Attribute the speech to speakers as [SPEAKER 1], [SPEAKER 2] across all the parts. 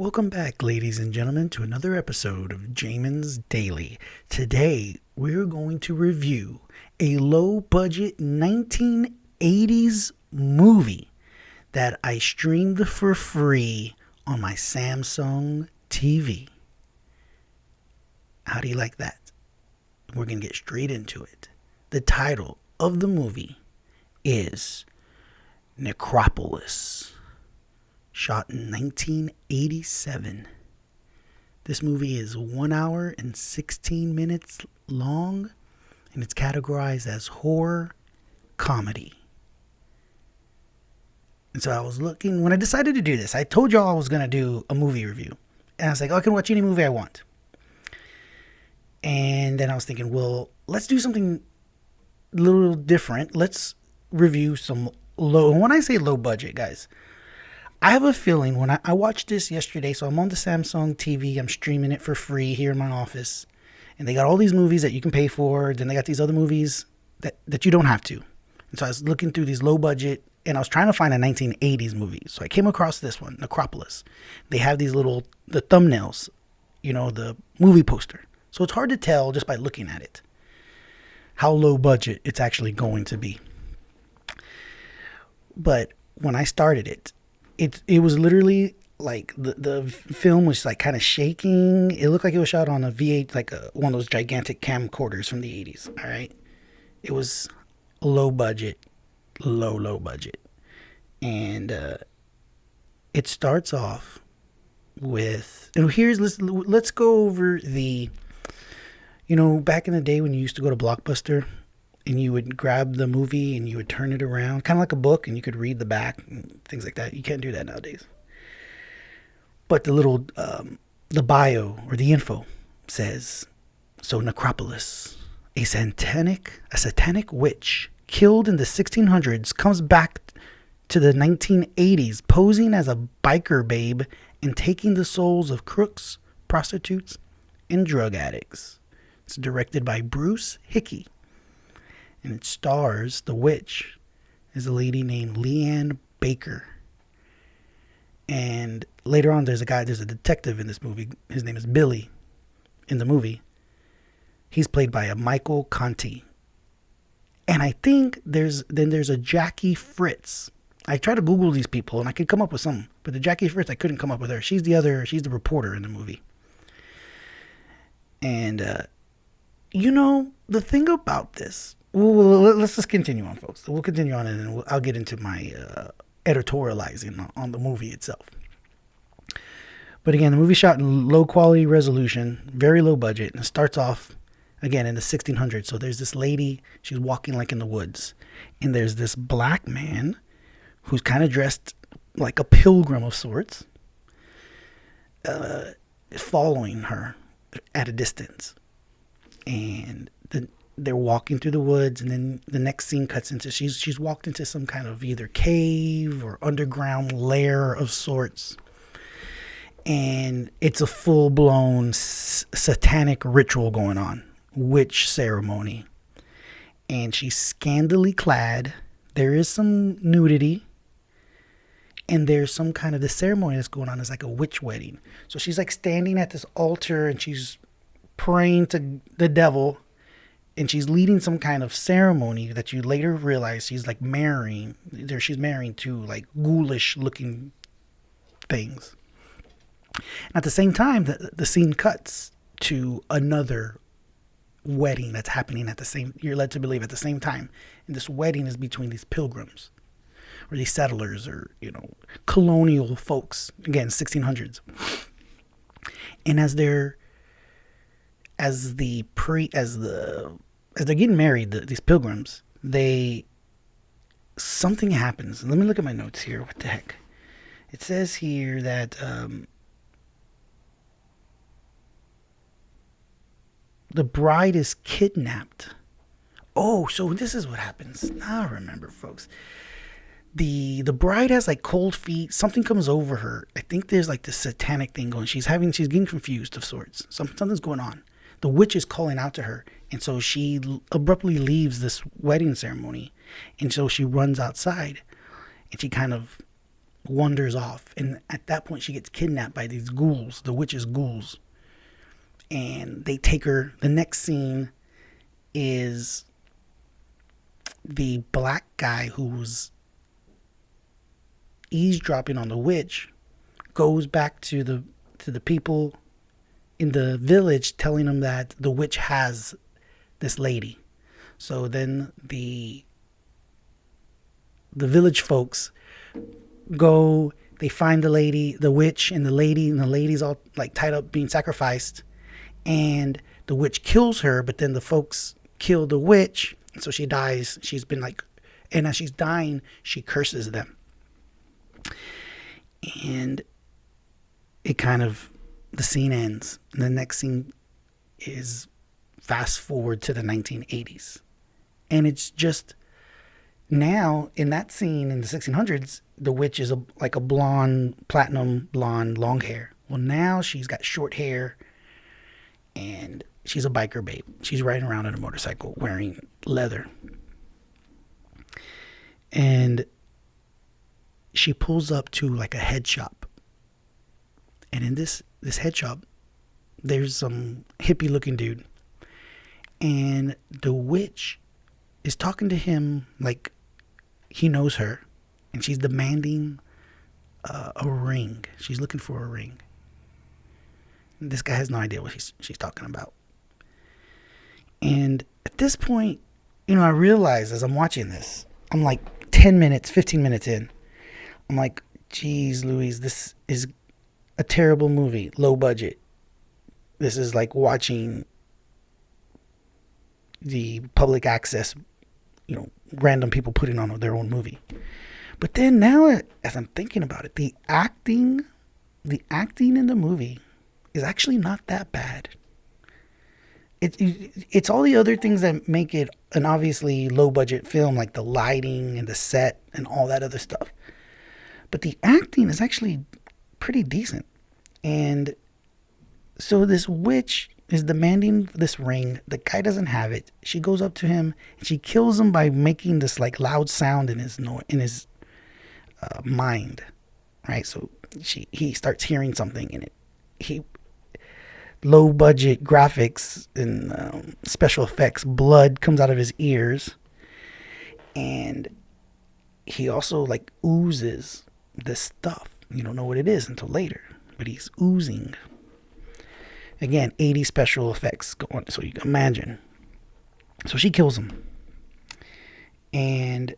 [SPEAKER 1] Welcome back, ladies and gentlemen, to another episode of Jamin's Daily. Today, we're going to review a low-budget 1980s movie that I streamed for free on my Samsung TV. How do you like that? We're going to get straight into it. The title of the movie is Necropolis. Shot in 1987. This movie is 1 hour and 16 minutes long, and it's categorized as horror comedy. And so I was looking, when I decided to do this, I told y'all I was going to do a movie review. And I was like, I can watch any movie I want. And then I was thinking, well, let's do something a little different. Let's review some low, and when I say low budget, guys, I have a feeling when I watched this yesterday, so I'm on the Samsung TV, I'm streaming it for free here in my office, and they got all these movies that you can pay for, then they got these other movies that you don't have to. And so I was looking through these low budget, and I was trying to find a 1980s movie. So I came across this one, Necropolis. They have these the thumbnails, the movie poster. So it's hard to tell just by looking at it how low budget it's actually going to be. But when I started it was literally like the film was like kind of shaking. It looked like it was shot on a V8, like one of those gigantic camcorders from the 80s. All right. It was low budget. And it starts off with, let's go over the, back in the day when you used to go to Blockbuster and you would grab the movie and you would turn it around, kind of like a book, and you could read the back and things like that. You can't do that nowadays. But the bio or the info says, so Necropolis, a satanic witch killed in the 1600s comes back to the 1980s, posing as a biker babe and taking the souls of crooks, prostitutes, and drug addicts. It's directed by Bruce Hickey. And it stars the witch is a lady named Leanne Baker. And later on, there's a detective in this movie. His name is Billy in the movie. He's played by a Michael Conti. And I think there's a Jackie Fritz. I tried to Google these people and I could come up with some, but the Jackie Fritz, I couldn't come up with her. She's the reporter in the movie. And, the thing about this, let's just continue on, folks. We'll continue on, and then I'll get into my editorializing on the movie itself. But again, the movie shot in low quality resolution, very low budget, and it starts off again in the 1600s. So there's this lady, she's walking like in the woods, and there's this black man who's kind of dressed like a pilgrim of sorts, following her at a distance, and they're walking through the woods, and then the next scene cuts into she's walked into some kind of either cave or underground lair of sorts, and it's a full-blown satanic ritual going on, witch ceremony, and she's scantily clad. There is some nudity, and there's some kind of the ceremony that's going on is like a witch wedding. So she's like standing at this altar and she's praying to the devil, and she's leading some kind of ceremony that you later realize she's like marrying. She's marrying two like ghoulish looking things. And at the same time, the scene cuts to another wedding that's happening you're led to believe at the same time. And this wedding is between these pilgrims or these settlers or, colonial folks, again, 1600s. And as they're getting married, these pilgrims, something happens. Let me look at my notes here. What the heck? It says here that the bride is kidnapped. Oh, so this is what happens. Now I remember, folks. The bride has like cold feet. Something comes over her. I think there's like this satanic thing going. She's getting confused of sorts. Something's going on. The witch is calling out to her, and so she abruptly leaves this wedding ceremony, and so she runs outside, and she kind of wanders off, and at that point she gets kidnapped by these ghouls, the witch's ghouls, and they take her. The next scene is the black guy who's eavesdropping on the witch goes back to the people in the village, telling them that the witch has this lady. So then the village folks go, they find the lady, the witch, and the lady's all like tied up being sacrificed, and the witch kills her, but then the folks kill the witch, so she dies. She's been like, and as she's dying, she curses them. And it kind of, the scene ends. And the next scene is fast forward to the 1980s. And it's just, now in that scene in the 1600s, the witch is like a blonde, platinum blonde, long hair. Well, now she's got short hair and she's a biker babe. She's riding around on a motorcycle wearing leather. And she pulls up to like a head shop. And in this head shop, there's some hippie looking dude. And the witch is talking to him like he knows her. And she's demanding a ring. She's looking for a ring. And this guy has no idea what she's talking about. And at this point, I realize as I'm watching this, I'm like 10 minutes, 15 minutes in. I'm like, geez, Louise, this is a terrible movie, low budget. This is like watching the public access, random people putting on their own movie. But then now, as I'm thinking about it, the acting in the movie is actually not that bad. It's all the other things that make it an obviously low budget film, like the lighting and the set and all that other stuff. But the acting is actually pretty decent. And so this witch is demanding this ring. The guy doesn't have it. She goes up to him and she kills him by making this like loud sound in his mind, right? So he starts hearing something in it. Low budget graphics and special effects. Blood comes out of his ears, and he also like oozes this stuff. You don't know what it is until later, but he's oozing. Again, 80 special effects going, so you can imagine. So she kills him, and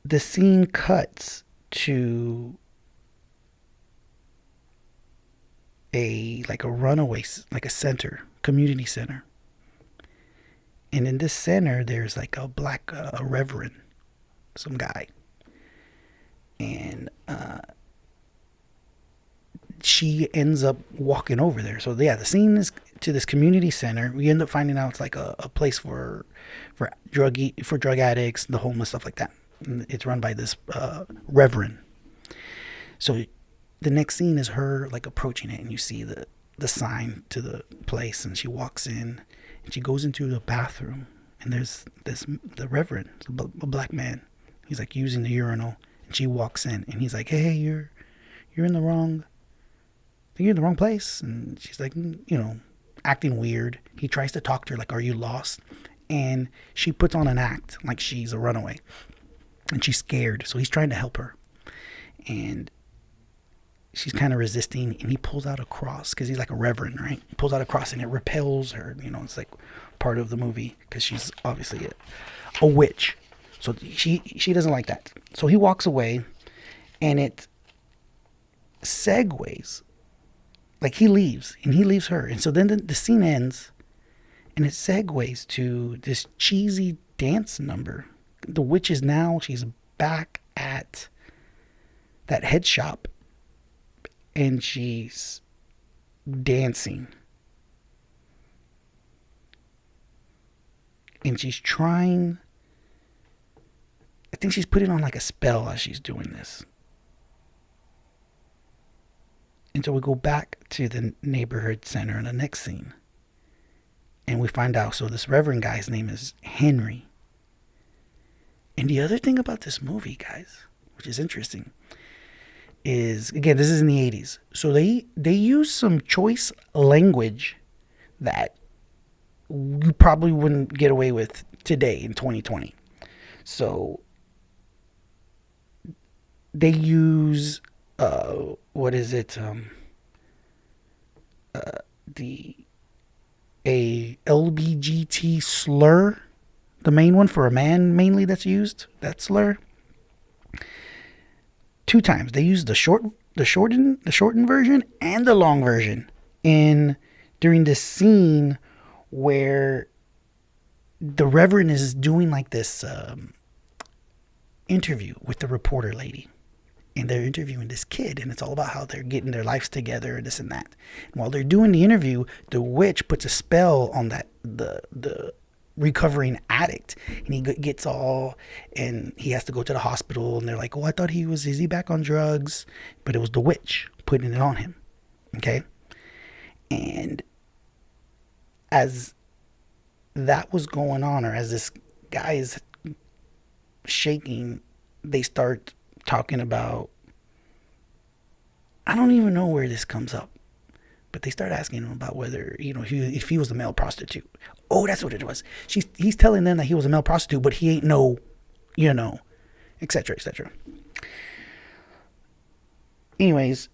[SPEAKER 1] the scene cuts to a runaway, like a center, community center. And in this center, there's like a black a reverend, some guy. And she ends up walking over there. So yeah, the scene is to this community center. We end up finding out it's like a place for drug addicts, the homeless, stuff like that. And it's run by this reverend. So the next scene is her like approaching it, and you see the sign to the place, and she walks in and she goes into the bathroom, and there's the reverend, a black man. He's like using the urinal, and she walks in, and he's like, "Hey, you're in the wrong. You're in the wrong place." And she's like, acting weird. He tries to talk to her like, "Are you lost?" And she puts on an act like she's a runaway, and she's scared. So he's trying to help her, and she's kind of resisting, and he pulls out a cross because he's like a reverend, right? He pulls out a cross, and it repels her. It's like part of the movie because she's obviously a witch. So she doesn't like that. So he walks away, and it segues. Like he leaves her. And so then the scene ends, and it segues to this cheesy dance number. The witch she's back at that head shop, and she's dancing. And she's trying, I think she's putting on like a spell as she's doing this. And so we go back to the neighborhood center in the next scene. And we find out, so this reverend guy's name is Henry. And the other thing about this movie, guys, which is interesting, is again, this is in the 80s. So they use some choice language that you probably wouldn't get away with today in 2020. So they use what is it? The a LBGT slur, the main one for a man mainly that's used, that slur. Two times they used the shortened version and the long version in during this scene where the Reverend is doing like this interview with the reporter lady. And they're interviewing this kid, and it's all about how they're getting their lives together and this and that. And while they're doing the interview, the witch puts a spell on that the recovering addict, and he gets all, and he has to go to the hospital, and they're like, "Oh, I thought is he back on drugs?" But it was the witch putting it on him. Okay, and as that was going on, or as this guy is shaking, they start talking about, I don't even know where this comes up, but they start asking him about whether, if he was a male prostitute. Oh, that's what it was. He's telling them that he was a male prostitute, but he ain't no, etc., etc. Anyways,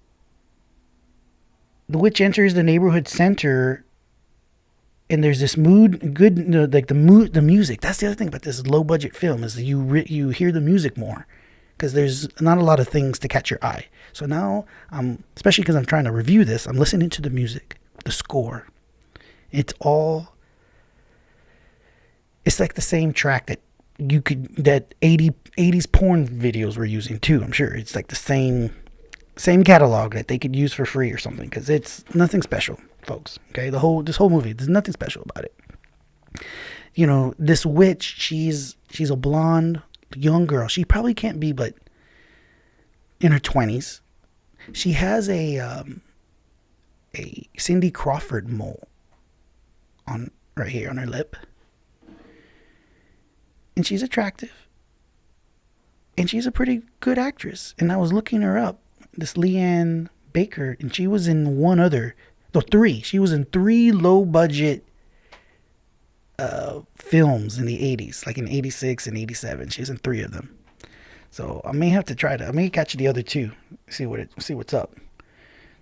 [SPEAKER 1] the witch enters the neighborhood center, and there's this the music. That's the other thing about this low budget film, is that you hear the music more, because there's not a lot of things to catch your eye. So now, especially because I'm trying to review this, I'm listening to the music, the score. It's like the same track that 80s porn videos were using too. I'm sure it's like the same catalog that they could use for free or something, because it's nothing special, folks. Okay, this whole movie, there's nothing special about it. This witch, she's a blonde young girl. She probably can't be but in her 20s. She has a Cindy Crawford mole on right here on her lip, and she's attractive, and she's a pretty good actress. And I was looking her up, this Leanne Baker, and she was in she was in 3 low budget films in the 80s, like in 86 and 87. She was in 3 of them. So I may have to I may catch the other 2, see what's up.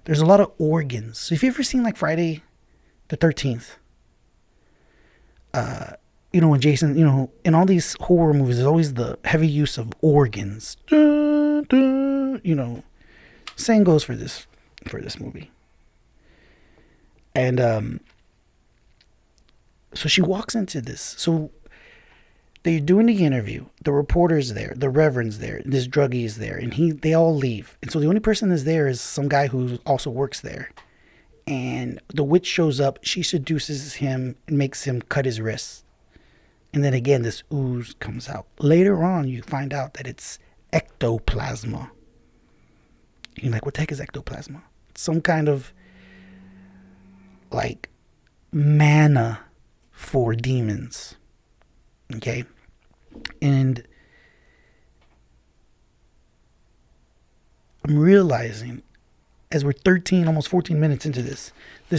[SPEAKER 1] There's a lot of organs. So if you've ever seen like Friday the 13th, when Jason, in all these horror movies, there's always the heavy use of organs. Dun, dun, same goes for this movie. And so she walks into this. So they're doing the interview. The reporter's there. The Reverend's there. This druggie is there. And they all leave. And so the only person that's there is some guy who also works there. And the witch shows up. She seduces him and makes him cut his wrists. And then again, this ooze comes out. Later on, you find out that it's ectoplasma. You're like, what the heck is ectoplasma? Some kind of like mana for demons. Okay? And I'm realizing, as we're 13, almost 14 minutes into this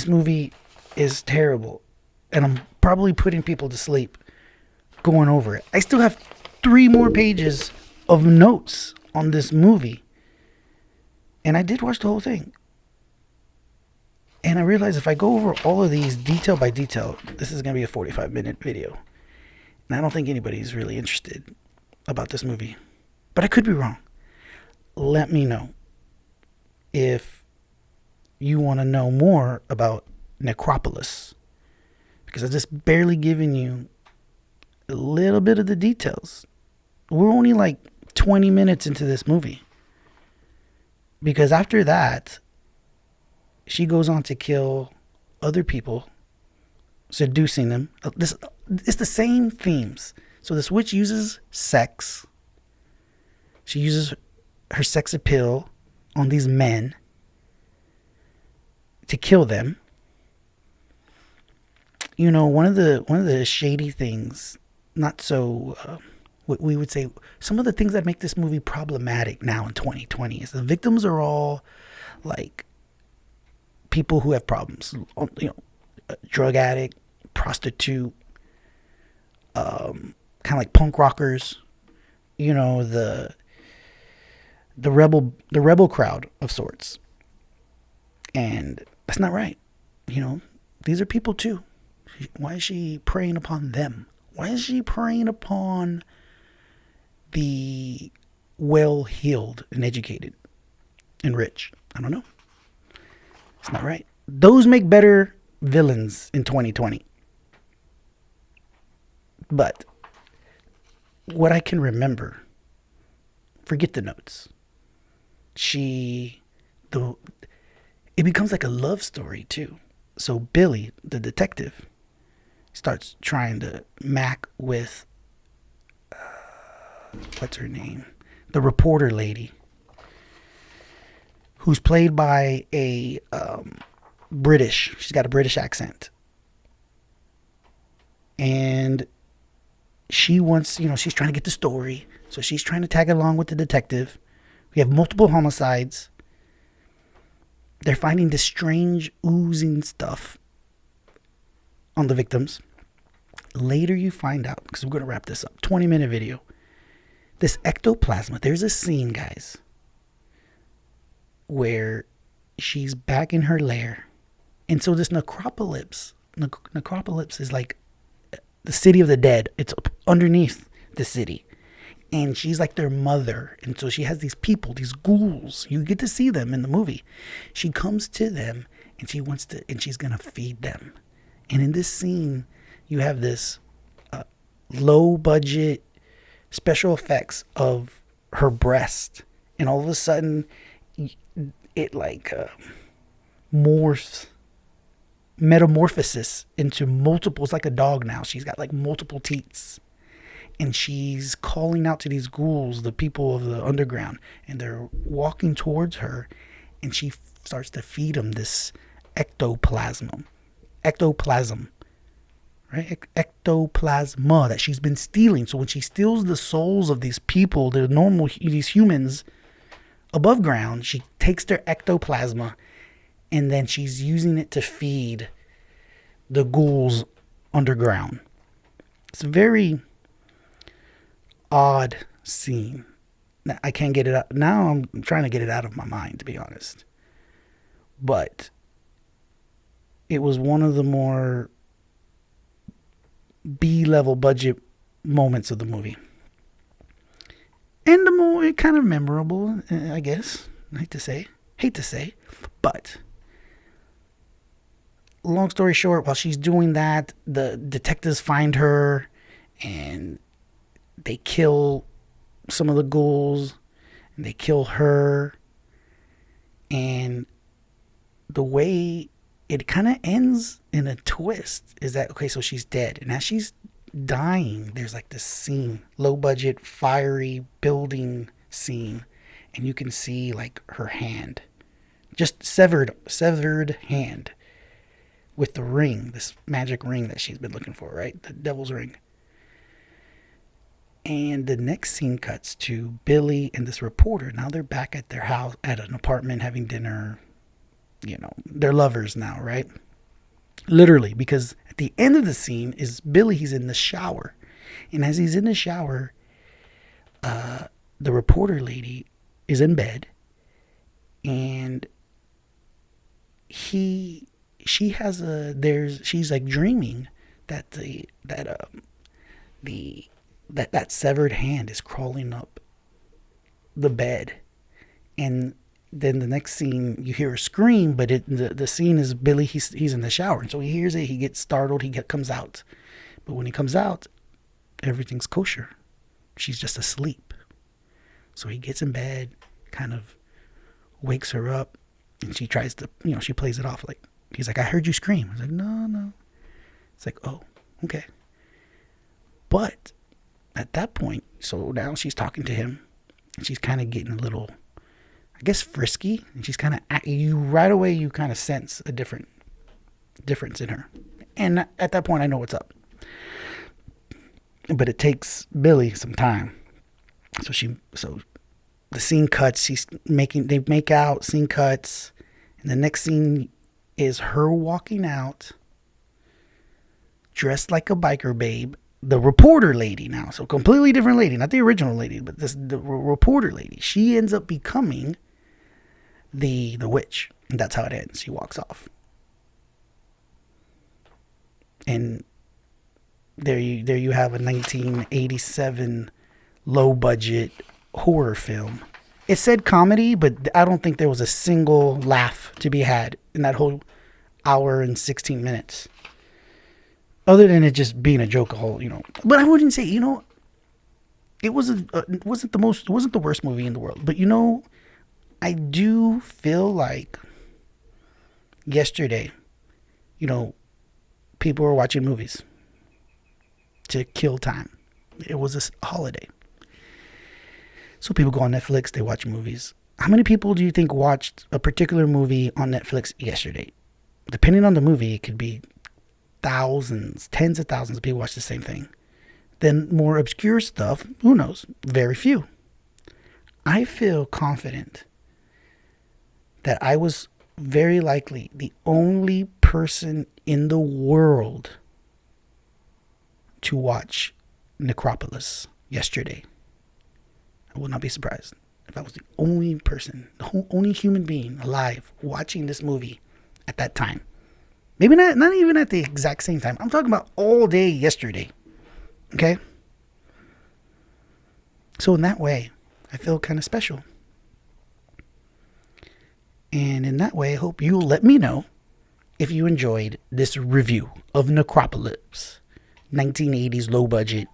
[SPEAKER 1] movie is terrible. And I'm probably putting people to sleep going over it. I still have 3 more pages of notes on this movie. And I did watch the whole thing. And I realized if I go over all of these detail by detail, this is going to be a 45-minute video. And I don't think anybody's really interested about this movie. But I could be wrong. Let me know if you want to know more about Necropolis. Because I've just barely given you a little bit of the details. We're only like 20 minutes into this movie. Because after that, she goes on to kill other people, seducing them. It's the same themes. So this witch uses sex. She uses her sex appeal on these men to kill them. One of the shady things, not so what we would say, some of the things that make this movie problematic now in 2020 is the victims are all like people who have problems, you know, drug addict, prostitute, kind of like punk rockers, you know, the rebel crowd of sorts. And that's not right. You know, these are people too. Why is she preying upon them? Why is she preying upon the well-heeled and educated and rich? I don't know. It's not right. Those make better villains in 2020. But what I can remember, forget the notes. It becomes like a love story too. So Billy, the detective, starts trying to mac with what's her name? The reporter lady, who's played by a British. She's got a British accent. And she wants, you know, she's trying to get the story. So she's trying to tag along with the detective. We have multiple homicides. They're finding this strange oozing stuff on the victims. Later you find out, because we're going to wrap this up, 20-minute video. This ectoplasma, there's a scene, guys, where she's back in her lair. And so this necropolis is like the city of the dead. It's underneath the city. And she's like their mother. And so she has these people, these ghouls. You get to see them in the movie. She comes to them and she's going to feed them. And in this scene, you have this low budget special effects of her breast. And all of a sudden, it like metamorphosis into multiple. It's like a dog now. She's got like multiple teats. And she's calling out to these ghouls, the people of the underground, and they're walking towards her, and she starts to feed them this ectoplasm, right? Ectoplasma that she's been stealing. So when she steals the souls of these people, these humans above ground, she takes their ectoplasma, and then she's using it to feed the ghouls underground. It's a very odd scene. I can't get it out. Now I'm trying to get it out of my mind, to be honest. But it was one of the more B-level budget moments of the movie. And the more kind of memorable, I guess. Hate to say. But long story short, while she's doing that, the detectives find her and they kill some of the ghouls, and they kill her. And the way it kind of ends in a twist is that, okay, so she's dead. And as she's dying, there's like this scene, low budget, fiery building scene. And you can see like her hand, just severed hand with the ring, this magic ring that she's been looking for, right? The devil's ring. And the next scene cuts to Billy and this reporter. Now they're back at their house, at an apartment, having dinner. You know, they're lovers now, right? Literally, because at the end of the scene is Billy, he's in the shower. And as he's in the shower, the reporter lady is in bed. And she's like dreaming that that severed hand is crawling up the bed. And then the next scene, you hear a scream, but the scene is Billy, he's in the shower. And so he hears it, he gets startled, comes out. But when he comes out, everything's kosher. She's just asleep. So he gets in bed, kind of wakes her up, and she tries to, she plays it off like, he's like, I heard you scream. I was like, no. It's like, oh, okay. But at that point, so now she's talking to him, and she's kind of getting a little, I guess, frisky, and she's kind of, right away you kind of sense a difference in her. And at that point, I know what's up. but it takes Billy some time. So the scene cuts. They make out. Scene cuts, and the next scene is her walking out, dressed like a biker babe. The reporter lady now, so completely different lady, not the original lady, but the reporter lady. She ends up becoming the witch. And that's how it ends. She walks off, and there you have a 1987 low budget horror film. It said comedy, but I don't think there was a single laugh to be had in that whole hour and 16 minutes. Other than it just being a joke, But I wouldn't say, it wasn't the worst movie in the world. But I do feel like yesterday, people were watching movies to kill time. It was a holiday. So people go on Netflix, they watch movies. How many people do you think watched a particular movie on Netflix yesterday? Depending on the movie, it could be thousands, tens of thousands of people watch the same thing. Then more obscure stuff, who knows? Very few. I feel confident that I was very likely the only person in the world to watch Necropolis yesterday. I will not be surprised if I was the only person, the only human being alive watching this movie at that time. Maybe not even at the exact same time. I'm talking about all day yesterday. Okay? So in that way, I feel kind of special. And in that way, I hope you'll let me know if you enjoyed this review of Necropolis, 1980s low-budget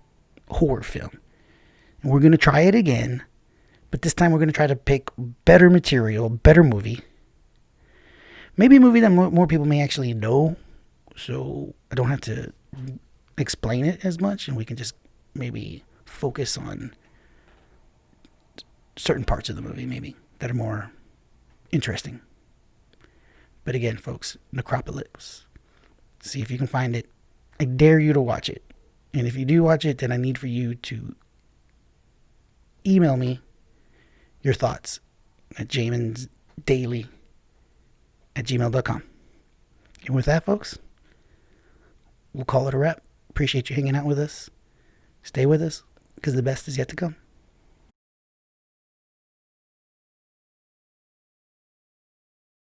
[SPEAKER 1] horror film. And we're going to try it again, but this time we're going to try to pick better material, better movie. Maybe a movie that more people may actually know, so I don't have to explain it as much, and we can just maybe focus on certain parts of the movie, maybe, that are more interesting. But again, folks, Necropolis. See if you can find it. I dare you to watch it. And if you do watch it, then I need for you to email me your thoughts at jamonsdaily@gmail.com. And with that, folks, we'll call it a wrap. Appreciate you hanging out with us. Stay with us, because the best is yet to come.